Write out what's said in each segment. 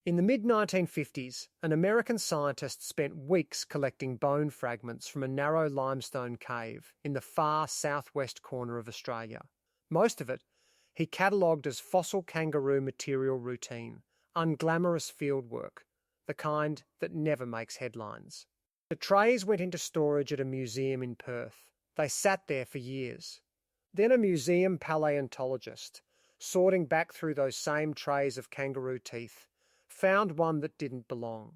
In the mid-1950s, an American scientist spent weeks collecting bone fragments from a narrow limestone cave in the far southwest corner of Australia. Most of it he catalogued as fossil kangaroo material routine, unglamorous fieldwork, the kind that never makes headlines. The trays went into storage at a museum in Perth. They sat there for years. Then a museum paleontologist, sorting back through those same trays of kangaroo teeth, found one that didn't belong.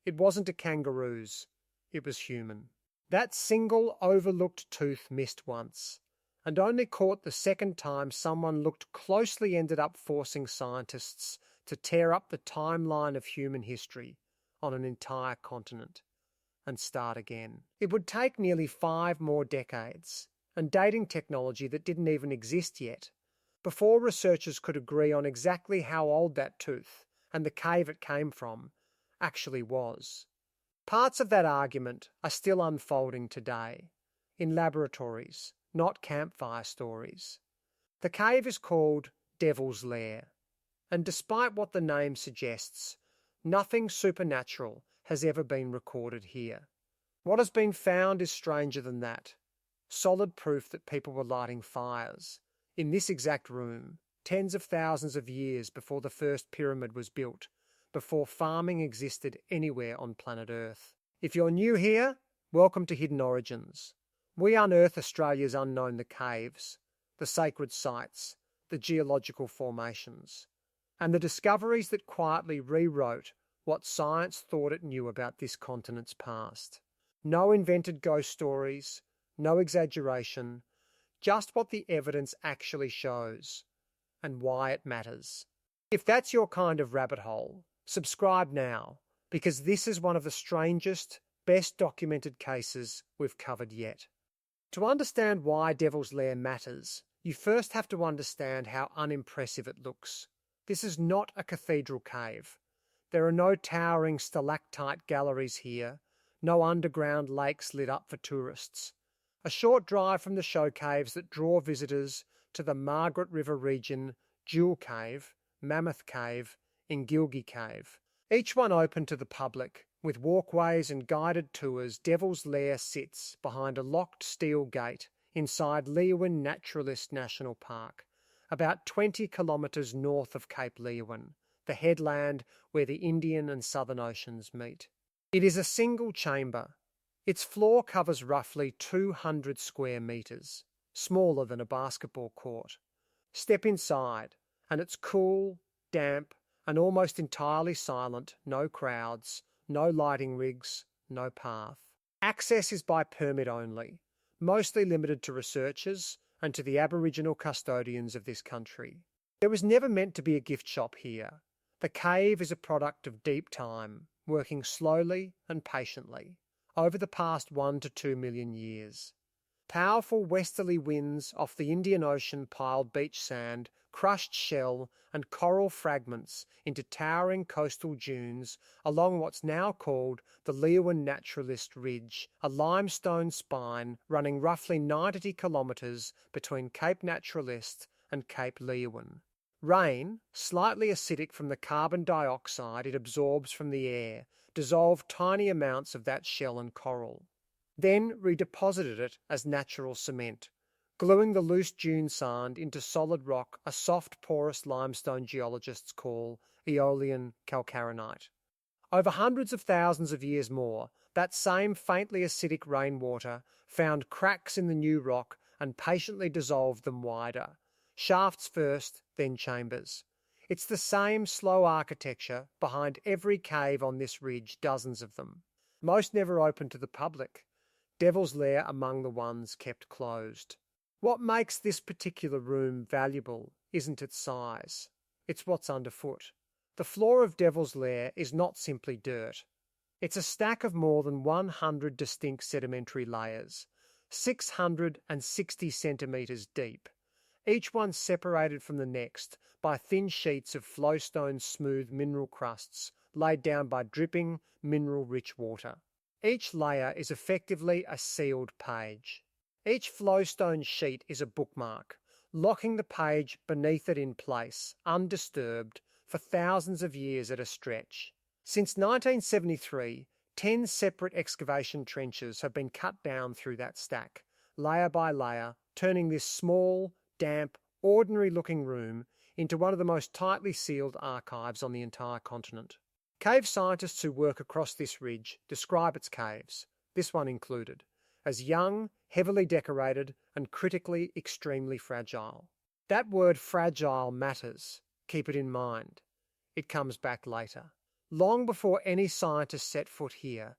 It wasn't a kangaroo's, it was human. That single overlooked tooth missed once, and only caught the second time someone looked closely ended up forcing scientists to tear up the timeline of human history on an entire continent and start again. It would take nearly 5 more decades, and dating technology that didn't even exist yet, before researchers could agree on exactly how old that tooth and the cave it came from actually was. Parts of that argument are still unfolding today, in laboratories, not campfire stories. The cave is called Devil's Lair, and despite what the name suggests, nothing supernatural has ever been recorded here. What has been found is stranger than that. Solid proof that people were lighting fires, in this exact room, tens of thousands of years before the first pyramid was built, before farming existed anywhere on planet Earth. If you're new here, welcome to Hidden Origins. We unearth Australia's unknown, the caves, the sacred sites, the geological formations, and the discoveries that quietly rewrote what science thought it knew about this continent's past. No invented ghost stories, no exaggeration, just what the evidence actually shows and why it matters. If that's your kind of rabbit hole, subscribe now, because this is one of the strangest, best documented cases we've covered yet. To understand why Devil's Lair matters, you first have to understand how unimpressive it looks. This is not a cathedral cave. There are no towering stalactite galleries here, no underground lakes lit up for tourists. A short drive from the show caves that draw visitors to the Margaret River region, Jewel Cave, Mammoth Cave, Ingilgi Cave. Each one open to the public, with walkways and guided tours. Devil's Lair sits behind a locked steel gate inside Leeuwin-Naturaliste National Park, about 20 kilometres north of Cape Leeuwin, the headland where the Indian and Southern Oceans meet. It is a single chamber. Its floor covers roughly 200 square metres, smaller than a basketball court. Step inside, and it's cool, damp, and almost entirely silent. No crowds, no lighting rigs, no path. Access is by permit only, mostly limited to researchers and to the Aboriginal custodians of this country. There was never meant to be a gift shop here. The cave is a product of deep time, working slowly and patiently over the past 1 to 2 million years. Powerful westerly winds off the Indian Ocean piled beach sand, crushed shell and coral fragments into towering coastal dunes along what's now called the Leeuwin-Naturaliste Ridge, a limestone spine running roughly 90 kilometres between Cape Naturaliste and Cape Leeuwin. Rain, slightly acidic from the carbon dioxide it absorbs from the air, dissolved tiny amounts of that shell and coral, then redeposited it as natural cement, gluing the loose dune sand into solid rock, a soft porous limestone geologists call Aeolian calcarenite. Over hundreds of thousands of years more, that same faintly acidic rainwater found cracks in the new rock and patiently dissolved them wider. Shafts first, then chambers. It's the same slow architecture behind every cave on this ridge, dozens of them. Most never open to the public. Devil's Lair among the ones kept closed. What makes this particular room valuable isn't its size, it's what's underfoot. The floor of Devil's Lair is not simply dirt. It's a stack of more than 100 distinct sedimentary layers, 660 centimetres deep, each one separated from the next by thin sheets of flowstone smooth mineral crusts laid down by dripping, mineral-rich water. Each layer is effectively a sealed page. Each flowstone sheet is a bookmark, locking the page beneath it in place, undisturbed, for thousands of years at a stretch. Since 1973, 10 separate excavation trenches have been cut down through that stack, layer by layer, turning this small, damp, ordinary-looking room into one of the most tightly sealed archives on the entire continent. Cave scientists who work across this ridge describe its caves, this one included, as young, heavily decorated, and critically extremely fragile. That word fragile matters. Keep it in mind. It comes back later. Long before any scientist set foot here,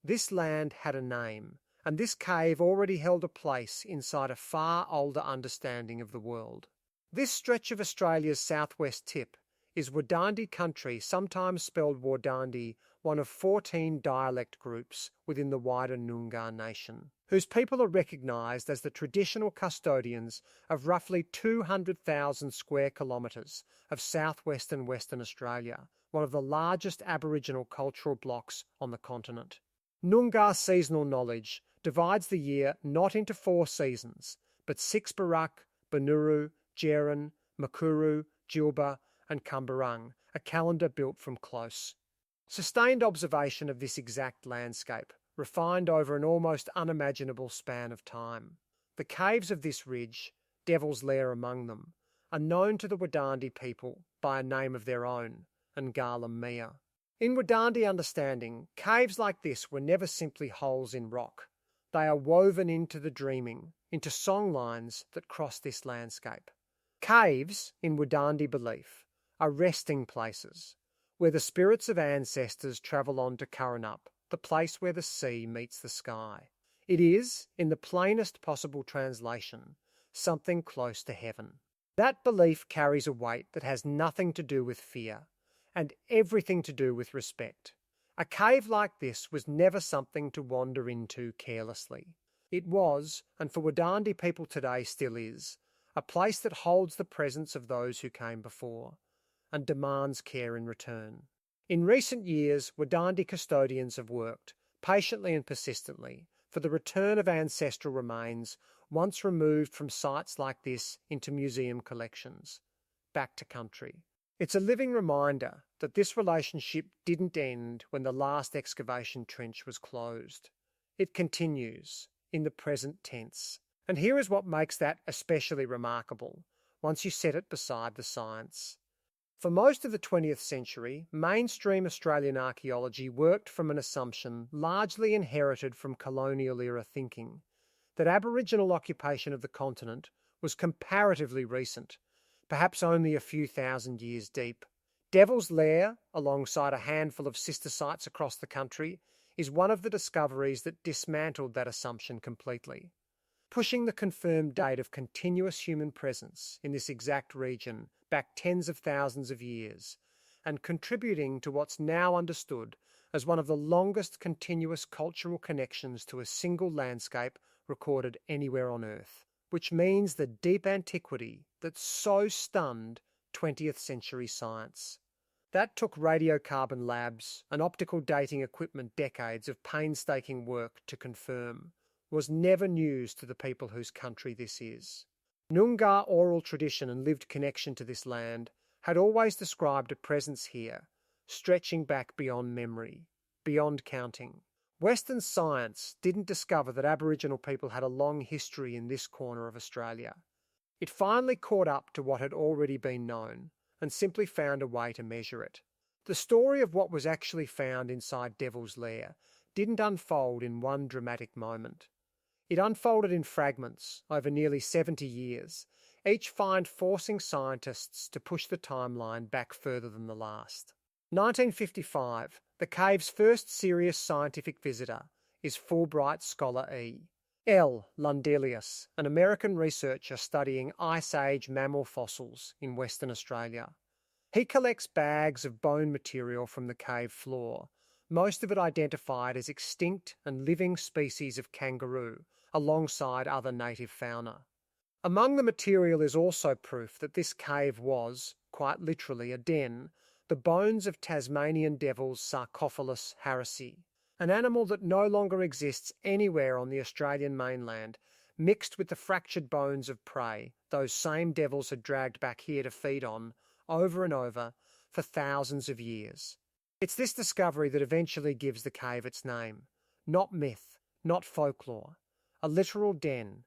this land had a name, and this cave already held a place inside a far older understanding of the world. This stretch of Australia's southwest tip is Wadandi country, sometimes spelled Wardandi, one of 14 dialect groups within the wider Noongar nation, whose people are recognised as the traditional custodians of roughly 200,000 square kilometres of southwestern Western Australia, one of the largest Aboriginal cultural blocks on the continent. Noongar seasonal knowledge divides the year not into 4 seasons, but 6 Barak, Banuru, Jeren, Makuru, Jilba, and Kumbarung, a calendar built from close. Sustained observation of this exact landscape, refined over an almost unimaginable span of time. The caves of this ridge, Devil's Lair among them, are known to the Wadandi people by a name of their own, Ngala Mia. In Wadandi understanding, caves like this were never simply holes in rock. They are woven into the dreaming, into songlines that cross this landscape. Caves, in Wadandi belief, are resting places, where the spirits of ancestors travel on to Curranup, the place where the sea meets the sky. It is, in the plainest possible translation, something close to heaven. That belief carries a weight that has nothing to do with fear, and everything to do with respect. A cave like this was never something to wander into carelessly. It was, and for Wadandi people today still is, a place that holds the presence of those who came before, and demands care in return. In recent years, Wadandi custodians have worked, patiently and persistently, for the return of ancestral remains once removed from sites like this into museum collections, back to country. It's a living reminder that this relationship didn't end when the last excavation trench was closed. It continues, in the present tense. And here is what makes that especially remarkable, once you set it beside the science. For most of the 20th century, mainstream Australian archaeology worked from an assumption largely inherited from colonial-era thinking, that Aboriginal occupation of the continent was comparatively recent, perhaps only a few thousand years deep. Devil's Lair, alongside a handful of sister sites across the country, is one of the discoveries that dismantled that assumption completely, pushing the confirmed date of continuous human presence in this exact region back tens of thousands of years, and contributing to what's now understood as one of the longest continuous cultural connections to a single landscape recorded anywhere on Earth, which means the deep antiquity that so stunned 20th century science. That took radiocarbon labs and optical dating equipment decades of painstaking work to confirm, was never news to the people whose country this is. Noongar oral tradition and lived connection to this land had always described a presence here, stretching back beyond memory, beyond counting. Western science didn't discover that Aboriginal people had a long history in this corner of Australia. It finally caught up to what had already been known, and simply found a way to measure it. The story of what was actually found inside Devil's Lair didn't unfold in one dramatic moment. It unfolded in fragments over nearly 70 years, each find forcing scientists to push the timeline back further than the last. 1955, the cave's first serious scientific visitor is Fulbright scholar E. L. Lundelius, an American researcher studying Ice Age mammal fossils in Western Australia. He collects bags of bone material from the cave floor, most of it identified as extinct and living species of kangaroo, alongside other native fauna. Among the material is also proof that this cave was, quite literally, a den, the bones of Tasmanian devils Sarcophilus harrisii, an animal that no longer exists anywhere on the Australian mainland, mixed with the fractured bones of prey those same devils had dragged back here to feed on, over and over, for thousands of years. It's this discovery that eventually gives the cave its name. Not myth, not folklore. A literal den,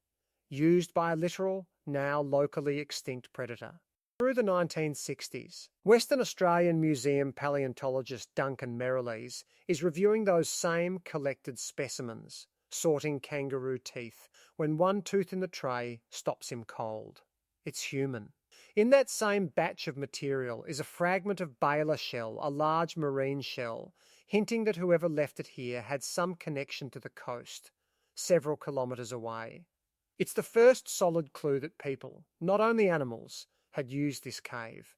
used by a literal, now locally extinct predator. Through the 1960s, Western Australian Museum paleontologist Duncan Merrilees is reviewing those same collected specimens, sorting kangaroo teeth, when one tooth in the tray stops him cold. It's human. In that same batch of material is a fragment of Baler shell, a large marine shell, hinting that whoever left it here had some connection to the coast, several kilometres away. It's the first solid clue that people, not only animals, had used this cave.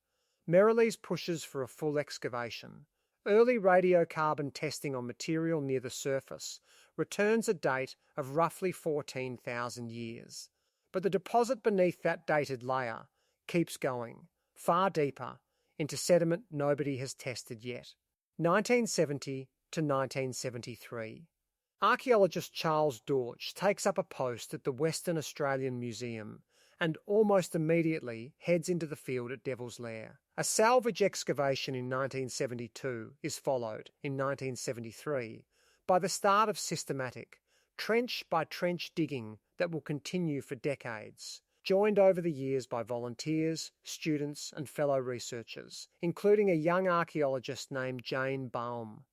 Merrilees pushes for a full excavation. Early radiocarbon testing on material near the surface returns a date of roughly 14,000 years. But the deposit beneath that dated layer keeps going, far deeper, into sediment nobody has tested yet. 1970 to 1973. Archaeologist Charles Dortch takes up a post at the Western Australian Museum and almost immediately heads into the field at Devil's Lair. A salvage excavation in 1972 is followed, in 1973, by the start of systematic, trench-by-trench digging that will continue for decades, joined over the years by volunteers, students and fellow researchers, including a young archaeologist named Jane Baum,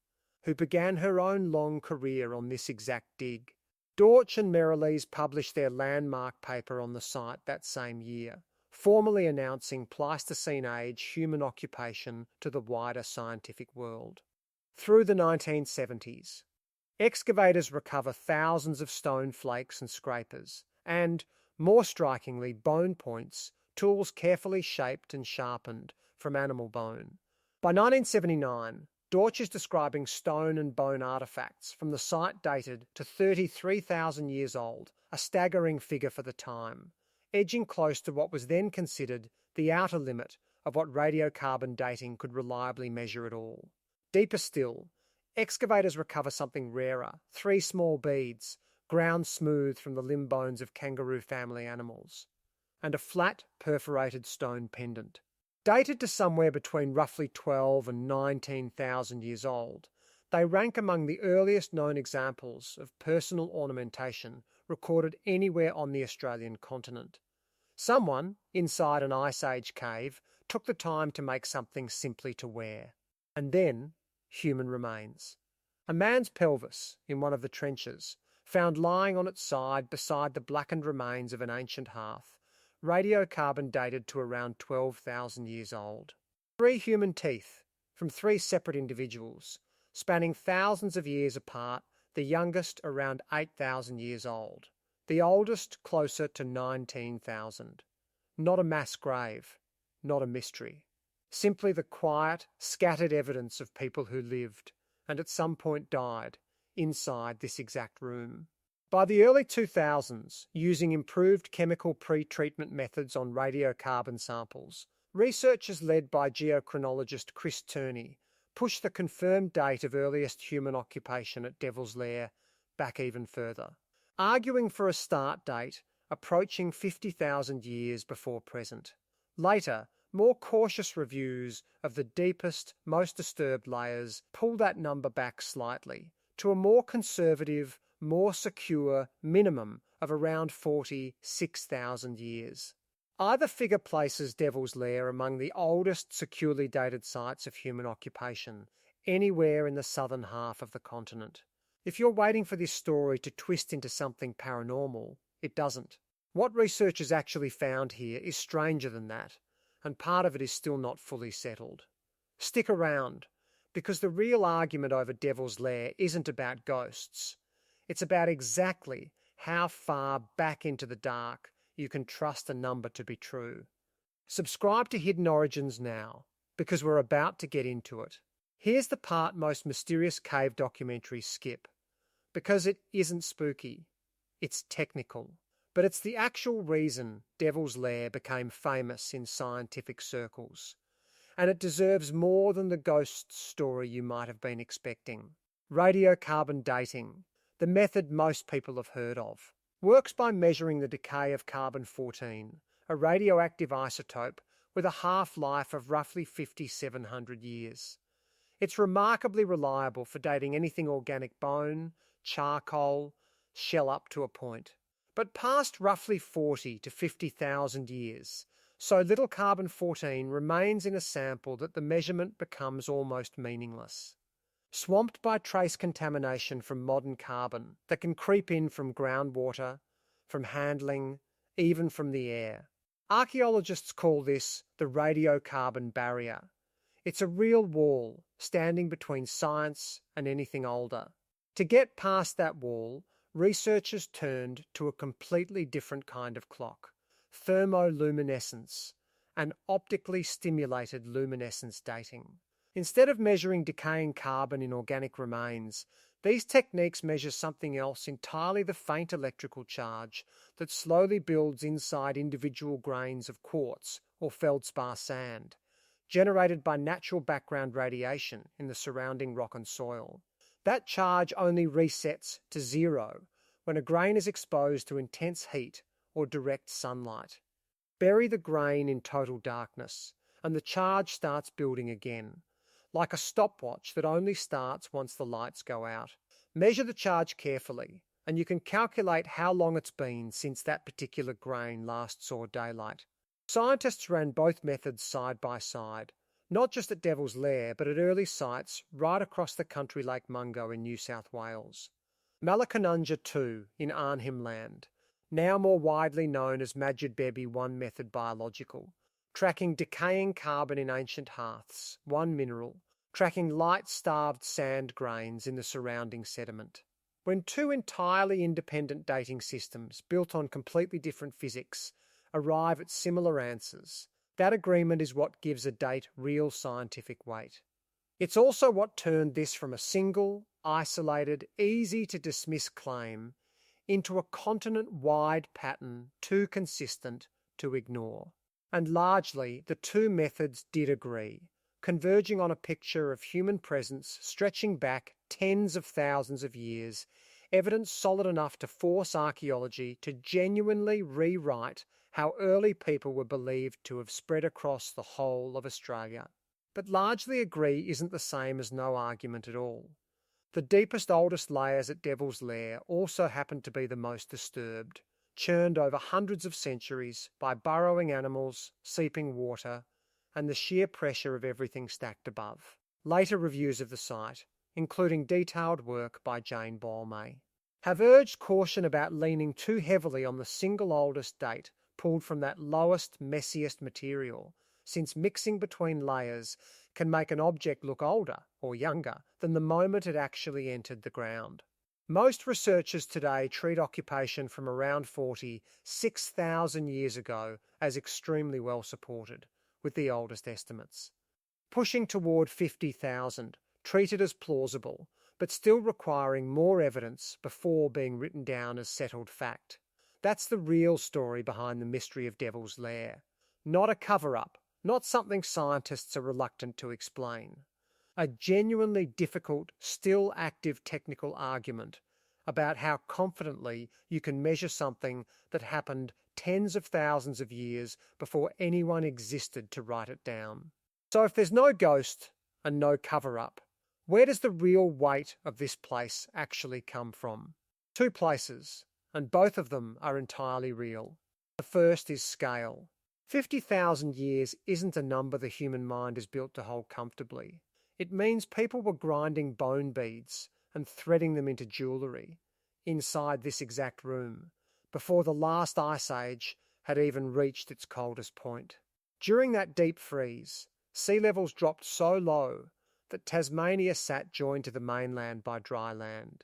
who began her own long career on this exact dig. Dortch and Merrilees published their landmark paper on the site that same year, formally announcing Pleistocene-age human occupation to the wider scientific world. Through the 1970s, excavators recover thousands of stone flakes and scrapers, and, more strikingly, bone points, tools carefully shaped and sharpened from animal bone. By 1979, Dortch is describing stone and bone artefacts from the site dated to 33,000 years old, a staggering figure for the time, edging close to what was then considered the outer limit of what radiocarbon dating could reliably measure at all. Deeper still, excavators recover something rarer, 3 small beads, ground smooth from the limb bones of kangaroo family animals, and a flat, perforated stone pendant. Dated to somewhere between roughly 12 and 19,000 years old, they rank among the earliest known examples of personal ornamentation recorded anywhere on the Australian continent. Someone, inside an Ice Age cave, took the time to make something simply to wear. And then, human remains. A man's pelvis, in one of the trenches, found lying on its side beside the blackened remains of an ancient hearth, radiocarbon dated to around 12,000 years old. 3 human teeth from 3 separate individuals, spanning thousands of years apart, the youngest around 8,000 years old, the oldest closer to 19,000. Not a mass grave, not a mystery. Simply the quiet, scattered evidence of people who lived, and at some point died, inside this exact room. By the early 2000s, using improved chemical pre-treatment methods on radiocarbon samples, researchers led by geochronologist Chris Turney pushed the confirmed date of earliest human occupation at Devil's Lair back even further, arguing for a start date approaching 50,000 years before present. Later, more cautious reviews of the deepest, most disturbed layers pulled that number back slightly to a more conservative, more secure minimum of around 46,000 years. Either figure places Devil's Lair among the oldest securely dated sites of human occupation anywhere in the southern half of the continent. If you're waiting for this story to twist into something paranormal, it doesn't. What researchers actually found here is stranger than that, and part of it is still not fully settled. Stick around, because the real argument over Devil's Lair isn't about ghosts. It's about exactly how far back into the dark you can trust a number to be true. Subscribe to Hidden Origins now, because we're about to get into it. Here's the part most mysterious cave documentaries skip, because it isn't spooky, it's technical. But it's the actual reason Devil's Lair became famous in scientific circles, and it deserves more than the ghost story you might have been expecting. Radiocarbon dating, the method most people have heard of, works by measuring the decay of carbon-14, a radioactive isotope with a half-life of roughly 5,700 years. It's remarkably reliable for dating anything organic bone, charcoal, shell up to a point. But past roughly 40 to 50,000 years, so little carbon-14 remains in a sample that the measurement becomes almost meaningless. Swamped by trace contamination from modern carbon that can creep in from groundwater, from handling, even from the air. Archaeologists call this the radiocarbon barrier. It's a real wall standing between science and anything older. To get past that wall, researchers turned to a completely different kind of clock, thermoluminescence, and optically stimulated luminescence dating. Instead of measuring decaying carbon in organic remains, these techniques measure something else entirely: the faint electrical charge that slowly builds inside individual grains of quartz or feldspar sand, generated by natural background radiation in the surrounding rock and soil. That charge only resets to zero when a grain is exposed to intense heat or direct sunlight. Bury the grain in total darkness, and the charge starts building again, like a stopwatch that only starts once the lights go out. Measure the charge carefully, and you can calculate how long it's been since that particular grain last saw daylight. Scientists ran both methods side by side, not just at Devil's Lair, but at early sites right across the country Lake Mungo in New South Wales. Malacanunga 2 in Arnhem Land, now more widely known as Majidbebi 1 method biological, tracking decaying carbon in ancient hearths, one mineral, tracking light-starved sand grains in the surrounding sediment. When two entirely independent dating systems, built on completely different physics, arrive at similar answers, that agreement is what gives a date real scientific weight. It's also what turned this from a single, isolated, easy-to-dismiss claim into a continent-wide pattern too consistent to ignore. And largely, the two methods did agree, converging on a picture of human presence stretching back tens of thousands of years, evidence solid enough to force archaeology to genuinely rewrite how early people were believed to have spread across the whole of Australia. But largely agree isn't the same as no argument at all. The deepest, oldest layers at Devil's Lair also happen to be the most disturbed, churned over hundreds of centuries by burrowing animals, seeping water, and the sheer pressure of everything stacked above. Later reviews of the site, including detailed work by Jane Bolmay, have urged caution about leaning too heavily on the single oldest date pulled from that lowest, messiest material, since mixing between layers can make an object look older or younger than the moment it actually entered the ground. Most researchers today treat occupation from around 6,000 years ago as extremely well supported, with the oldest estimates. Pushing toward 50,000, treated as plausible, but still requiring more evidence before being written down as settled fact. That's the real story behind the mystery of Devil's Lair. Not a cover-up, not something scientists are reluctant to explain. A genuinely difficult, still active technical argument about how confidently you can measure something that happened tens of thousands of years before anyone existed to write it down. So if there's no ghost and no cover-up, where does the real weight of this place actually come from? Two places, and both of them are entirely real. The first is scale. 50,000 years isn't a number the human mind is built to hold comfortably. It means people were grinding bone beads and threading them into jewellery inside this exact room before the last ice age had even reached its coldest point. During that deep freeze, sea levels dropped so low that Tasmania sat joined to the mainland by dry land.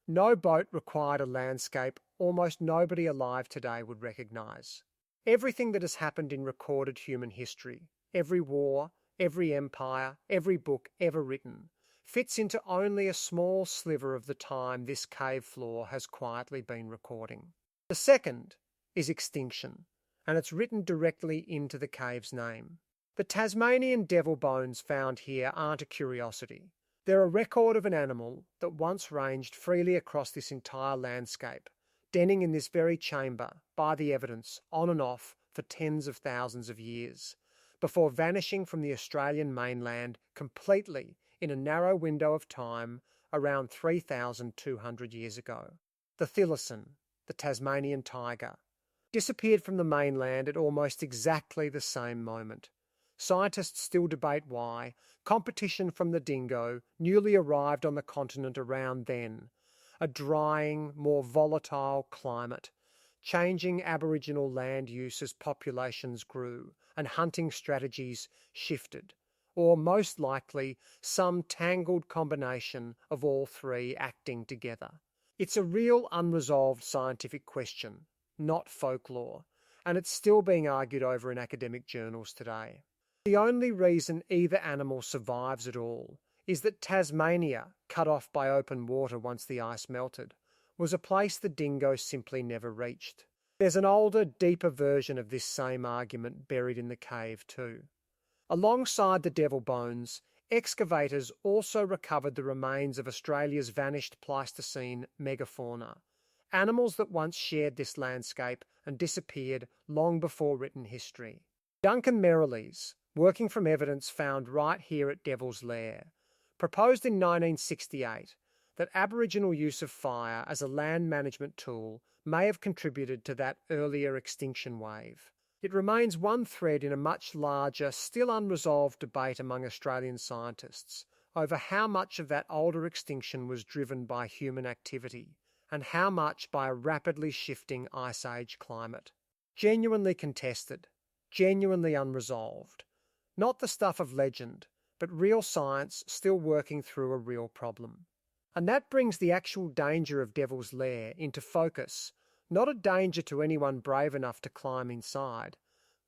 No boat required a landscape almost nobody alive today would recognise. Everything that has happened in recorded human history, every war, every empire, every book ever written, fits into only a small sliver of the time this cave floor has quietly been recording. The second is extinction, and it's written directly into the cave's name. The Tasmanian devil bones found here aren't a curiosity. They're a record of an animal that once ranged freely across this entire landscape, denning in this very chamber, by the evidence, on and off, for tens of thousands of years, before vanishing from the Australian mainland completely in a narrow window of time around 3,200 years ago. The thylacine, the Tasmanian tiger, disappeared from the mainland at almost exactly the same moment. Scientists still debate why. Competition from the dingo newly arrived on the continent around then. A drying, more volatile climate, changing Aboriginal land use as populations grew and hunting strategies shifted, or most likely some tangled combination of all three acting together. It's a real unresolved scientific question, not folklore, and it's still being argued over in academic journals today. The only reason either animal survives at all is that Tasmania, cut off by open water once the ice melted, was a place the dingo simply never reached. There's an older, deeper version of this same argument buried in the cave too. Alongside the devil bones, excavators also recovered the remains of Australia's vanished Pleistocene megafauna, animals that once shared this landscape and disappeared long before written history. Duncan Merrilees, working from evidence found right here at Devil's Lair, proposed in 1968 that Aboriginal use of fire as a land management tool may have contributed to that earlier extinction wave. It remains one thread in a much larger, still unresolved debate among Australian scientists over how much of that older extinction was driven by human activity and how much by a rapidly shifting Ice Age climate. Genuinely contested, genuinely unresolved. Not the stuff of legend, but real science still working through a real problem. And that brings the actual danger of Devil's Lair into focus, not a danger to anyone brave enough to climb inside,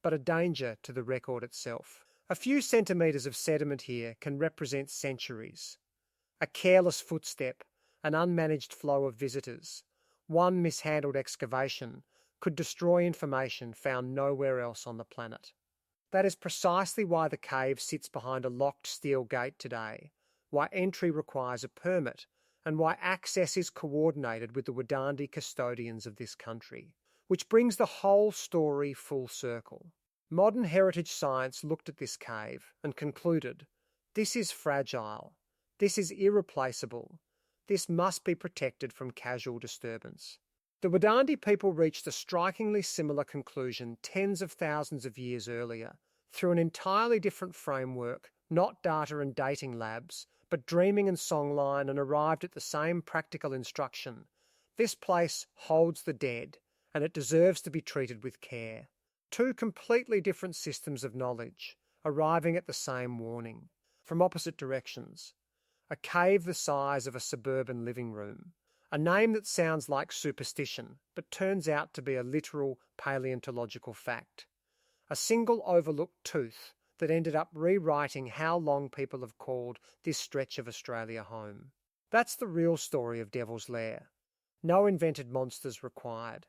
but a danger to the record itself. A few centimetres of sediment here can represent centuries. A careless footstep, an unmanaged flow of visitors, one mishandled excavation could destroy information found nowhere else on the planet. That is precisely why the cave sits behind a locked steel gate today, why entry requires a permit, and why access is coordinated with the Wadandi custodians of this country. Which brings the whole story full circle. Modern heritage science looked at this cave and concluded, this is fragile, this is irreplaceable, this must be protected from casual disturbance. The Wadandi people reached a strikingly similar conclusion tens of thousands of years earlier, through an entirely different framework, not data and dating labs, but dreaming and songline, and arrived at the same practical instruction. This place holds the dead, and it deserves to be treated with care. Two completely different systems of knowledge, arriving at the same warning, from opposite directions. A cave the size of a suburban living room. A name that sounds like superstition, but turns out to be a literal paleontological fact. A single overlooked tooth that ended up rewriting how long people have called this stretch of Australia home. That's the real story of Devil's Lair. No invented monsters required,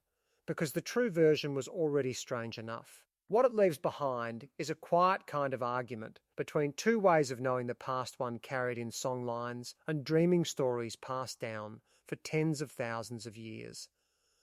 because the true version was already strange enough. What it leaves behind is a quiet kind of argument between two ways of knowing the past, one carried in songlines and dreaming stories passed down for tens of thousands of years.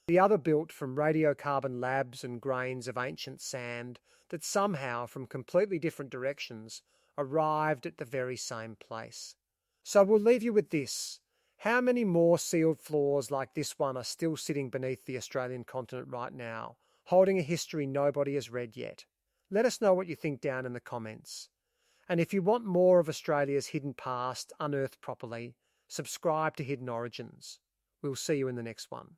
The other built from radiocarbon labs and grains of ancient sand that somehow, from completely different directions, arrived at the very same place. So we'll leave you with this. How many more sealed floors like this one are still sitting beneath the Australian continent right now, holding a history nobody has read yet? Let us know what you think down in the comments. And if you want more of Australia's hidden past unearthed properly, subscribe to Hidden Origins. We'll see you in the next one.